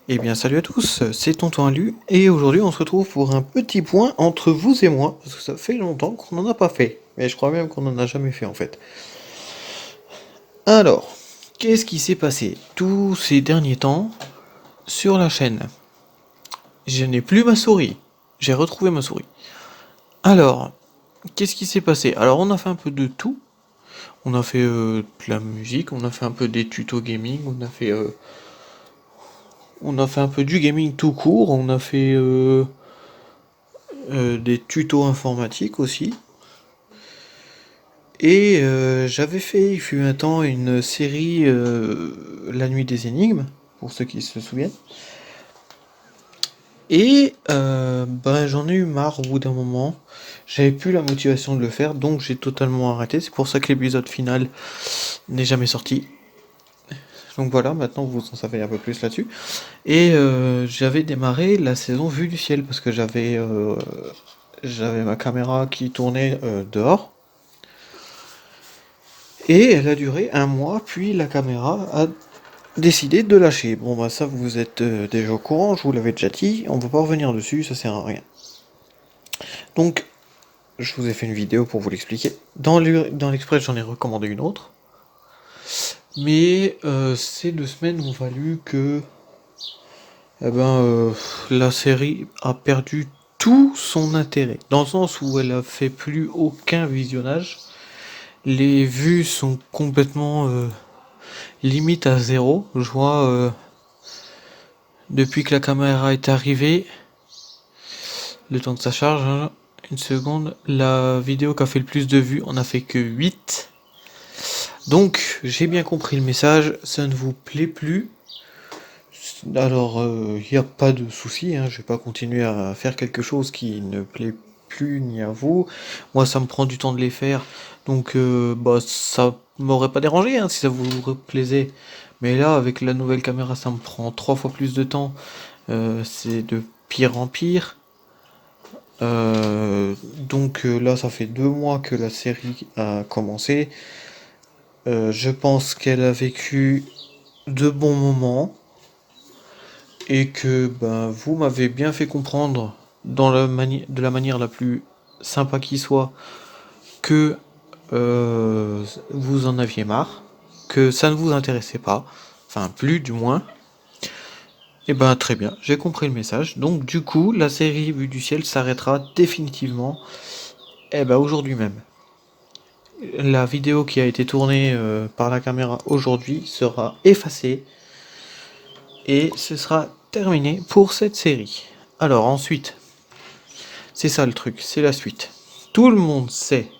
Eh bien salut à tous, c'est Tonton Alu et aujourd'hui on se retrouve pour un petit point entre vous et moi parce que ça fait longtemps qu'on n'en a pas fait, mais je crois même qu'on n'en a jamais fait en fait. Alors, qu'est-ce qui s'est passé tous ces derniers temps sur la chaîne? Je n'ai plus ma souris, j'ai retrouvé ma souris. Alors, qu'est-ce qui s'est passé? Alors on a fait un peu de tout, on a fait de la musique, on a fait un peu des tutos gaming, on a fait un peu du gaming tout court, on a fait des tutos informatiques aussi. Et j'avais fait, il fut un temps, une série La Nuit des Énigmes, pour ceux qui se souviennent. Et ben, j'en ai eu marre au bout d'un moment. J'avais plus la motivation de le faire, donc j'ai totalement arrêté. C'est pour ça que l'épisode final n'est jamais sorti. Donc voilà, maintenant vous en savez un peu plus là-dessus. Et j'avais démarré la saison Vue du ciel, parce que j'avais ma caméra qui tournait dehors. Et elle a duré un mois, puis la caméra a décidé de lâcher. Bon bah ça vous êtes déjà au courant, je vous l'avais déjà dit, on va pas revenir dessus, ça sert à rien. Donc je vous ai fait une vidéo pour vous l'expliquer. Dans l'Express j'en ai recommandé une autre. Mais ces 2 semaines ont valu que eh ben, la série a perdu tout son intérêt. Dans le sens où elle a fait plus aucun visionnage. Les vues sont complètement limite à zéro. Je vois depuis que la caméra est arrivée, le temps que ça charge, hein, une seconde, la vidéo qui a fait le plus de vues en a fait que 8. Donc j'ai bien compris le message, ça ne vous plaît plus. Alors il n'y a pas de souci, hein, je vais pas continuer à faire quelque chose qui ne plaît plus ni à vous. Moi ça me prend du temps de les faire, donc bah ça m'aurait pas dérangé hein, si ça vous plaisait. Mais là avec la nouvelle caméra ça me prend 3 fois plus de temps. C'est de pire en pire. Donc là, ça fait 2 mois que la série a commencé. Je pense qu'elle a vécu de bons moments et que ben, vous m'avez bien fait comprendre de la manière la plus sympa qui soit que vous en aviez marre, que ça ne vous intéressait pas, enfin plus du moins. Et ben très bien, j'ai compris le message. Donc du coup, la série Vue du ciel s'arrêtera définitivement aujourd'hui même. La vidéo qui a été tournée par la caméra aujourd'hui sera effacée et ce sera terminé pour cette série. Alors ensuite, c'est ça le truc, c'est la suite. Tout le monde sait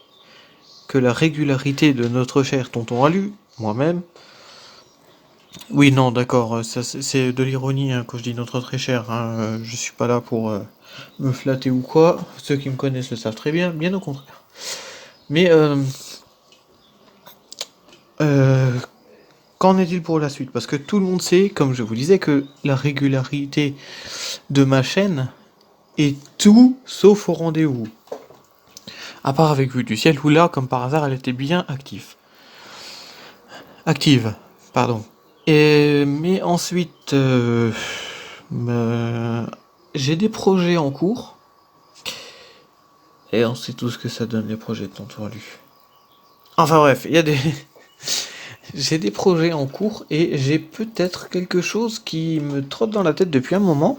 que la régularité de notre cher tonton Alu, moi-même, oui non d'accord, ça c'est de l'ironie hein, quand je dis notre très cher, hein, je suis pas là pour me flatter ou quoi, ceux qui me connaissent le savent très bien, bien au contraire. Mais euh, qu'en est-il pour la suite? Parce que tout le monde sait, comme je vous disais, que la régularité de ma chaîne est tout sauf au rendez-vous. À part avec Vue du ciel, où là, comme par hasard, elle était bien active. Active, pardon. Mais ensuite, j'ai des projets en cours. Et on sait tout ce que ça donne, les projets de Tonton Alu. Enfin bref, il y a des... J'ai des projets en cours et j'ai peut-être quelque chose qui me trotte dans la tête depuis un moment.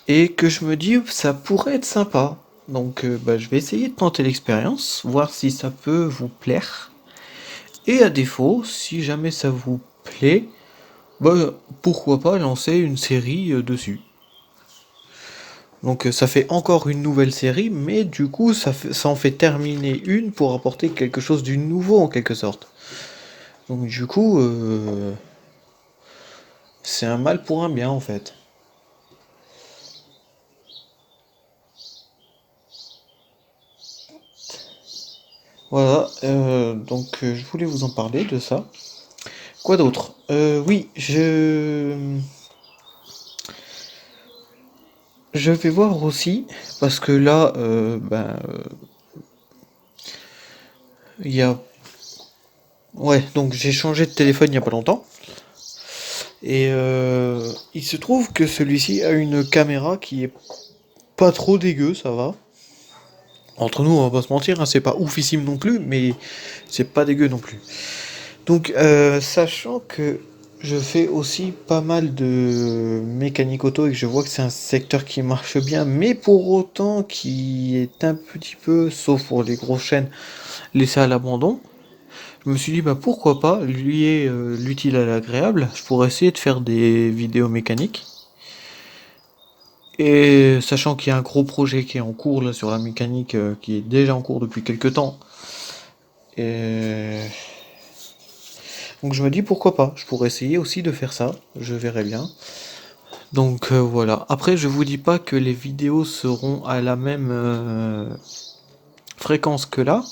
Et que je me dis ça pourrait être sympa. Donc bah, je vais essayer de tenter l'expérience, voir si ça peut vous plaire. Et à défaut, si jamais ça vous plaît, bah pourquoi pas lancer une série dessus. Donc ça fait encore une nouvelle série, mais du coup ça en fait terminer une pour apporter quelque chose de nouveau en quelque sorte. Donc du coup, c'est un mal pour un bien en fait. Voilà, donc je voulais vous en parler de ça. Quoi d'autre? Oui, je vais voir aussi, parce que là, il y a... Ouais, donc j'ai changé de téléphone il y a pas longtemps. Et il se trouve que celui-ci a une caméra qui est pas trop dégueu, ça va. Entre nous, on va pas se mentir, hein, c'est pas oufissime non plus, mais c'est pas dégueu non plus. Donc, sachant que je fais aussi pas mal de mécanique auto et que je vois que c'est un secteur qui marche bien, mais pour autant qui est un petit peu, sauf pour les grosses chaînes, laissé à l'abandon, je me suis dit bah pourquoi pas lier l'utile à l'agréable. Je pourrais essayer de faire des vidéos mécaniques. Et sachant qu'il y a un gros projet qui est en cours là sur la mécanique, qui est déjà en cours depuis quelques temps. Et donc je me dis pourquoi pas, je pourrais essayer aussi de faire ça, je verrai bien. Donc voilà. Après je vous dis pas que les vidéos seront à la même fréquence que là.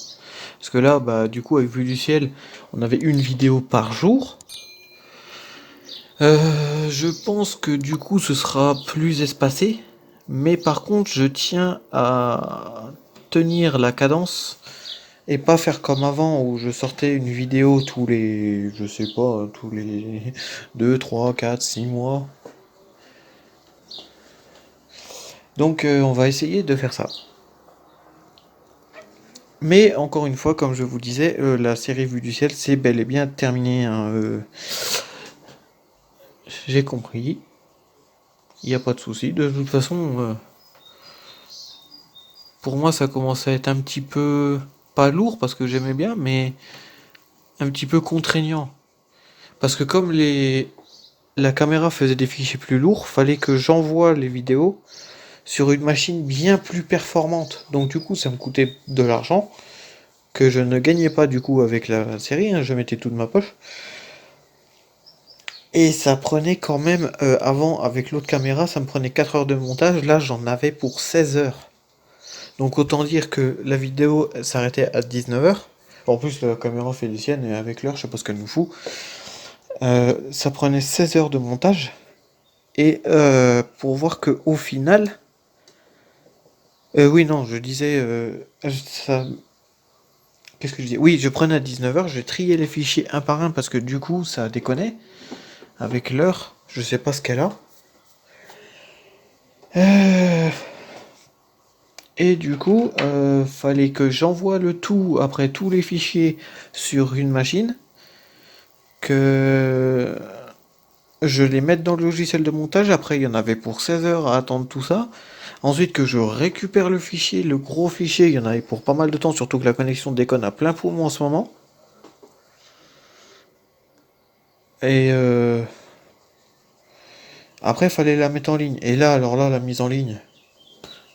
Parce que là, bah du coup avec Vue du ciel, on avait une vidéo par jour. Je pense que du coup ce sera plus espacé. Mais par contre je tiens à tenir la cadence. Et pas faire comme avant où je sortais une vidéo tous les, je sais pas, tous les 2, 3, 4, 6 mois. Donc on va essayer de faire ça. Mais encore une fois, comme je vous disais, la série Vue du ciel, c'est bel et bien terminé, hein, j'ai compris. Il n'y a pas de souci. De toute façon, pour moi, ça commençait à être un petit peu, pas lourd parce que j'aimais bien, mais un petit peu contraignant. Parce que comme la caméra faisait des fichiers plus lourds, fallait que j'envoie les vidéos sur une machine bien plus performante. Donc du coup, ça me coûtait de l'argent que je ne gagnais pas du coup avec la série, hein, je mettais tout de ma poche. Et ça prenait quand même, avant avec l'autre caméra, ça me prenait 4 heures de montage, là j'en avais pour 16 heures. Donc autant dire que la vidéo s'arrêtait à 19 heures. En plus la caméra fait des siennes et avec l'heure, je sais pas ce qu'elle nous fout. Ça prenait 16 heures de montage. Et pour voir que au final, oui, non, je disais, ça... Qu'est-ce que je disais? Oui, je prenais à 19 heures, je triais les fichiers un par un parce que du coup, ça déconnait. Avec l'heure, je sais pas ce qu'elle a. Euh, Et du coup, fallait que j'envoie le tout, après tous les fichiers, sur une machine, que je les mette dans le logiciel de montage. Après, il y en avait pour 16 heures à attendre tout ça. Ensuite, que je récupère le fichier, le gros fichier, il y en avait pour pas mal de temps, surtout que la connexion déconne à plein poumon en ce moment. Et après, il fallait la mettre en ligne. Et là, alors là, la mise en ligne.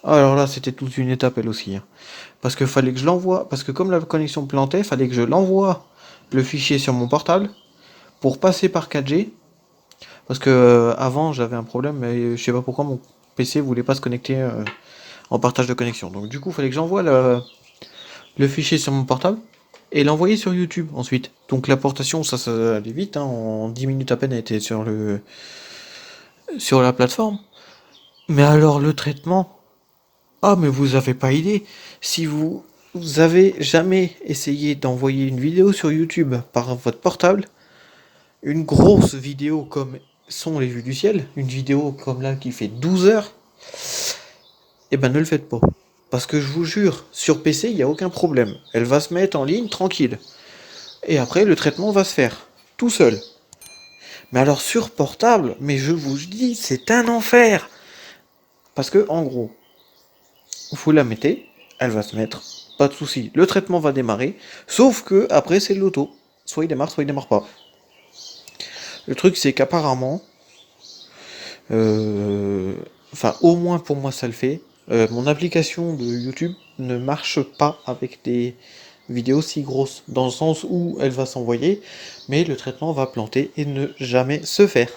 Alors là, c'était toute une étape, elle aussi, hein. Parce que fallait que je l'envoie. Parce que comme la connexion plantait, fallait que je l'envoie le fichier sur mon portable pour passer par 4G. Parce que avant, j'avais un problème, mais je sais pas pourquoi mon PC voulait pas se connecter en partage de connexion. Donc du coup, fallait que j'envoie le fichier sur mon portable et l'envoyer sur YouTube ensuite. Donc l'importation, ça allait vite, hein, en 10 minutes à peine, elle était sur la plateforme. Mais alors le traitement, ah mais vous avez pas idée. Si vous avez jamais essayé d'envoyer une vidéo sur YouTube par votre portable, une grosse vidéo comme sont les vues du ciel, une vidéo comme là qui fait 12 heures, eh ben ne le faites pas. Parce que je vous jure, sur PC, il n'y a aucun problème. Elle va se mettre en ligne tranquille. Et après, le traitement va se faire. Tout seul. Mais alors sur portable, mais je vous dis, c'est un enfer. Parce que, en gros, vous la mettez, elle va se mettre, pas de souci. Le traitement va démarrer, sauf que après c'est l'auto. Soit il démarre pas. Le truc c'est qu'apparemment, enfin au moins pour moi ça le fait, mon application de YouTube ne marche pas avec des vidéos si grosses, dans le sens où elle va s'envoyer, mais le traitement va planter et ne jamais se faire.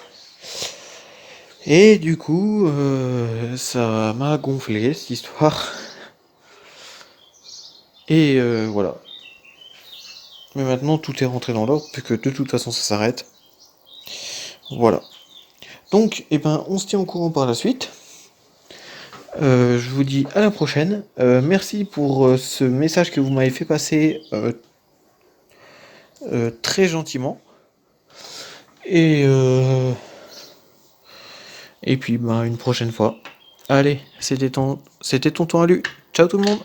Et du coup, ça m'a gonflé cette histoire. Et voilà. Mais maintenant tout est rentré dans l'ordre, puisque de toute façon ça s'arrête. Voilà. Donc, eh ben, on se tient au courant par la suite. Je vous dis à la prochaine. Merci pour ce message que vous m'avez fait passer très gentiment. Et Et puis, une prochaine fois. Allez, c'était tonton Alu. Ciao tout le monde!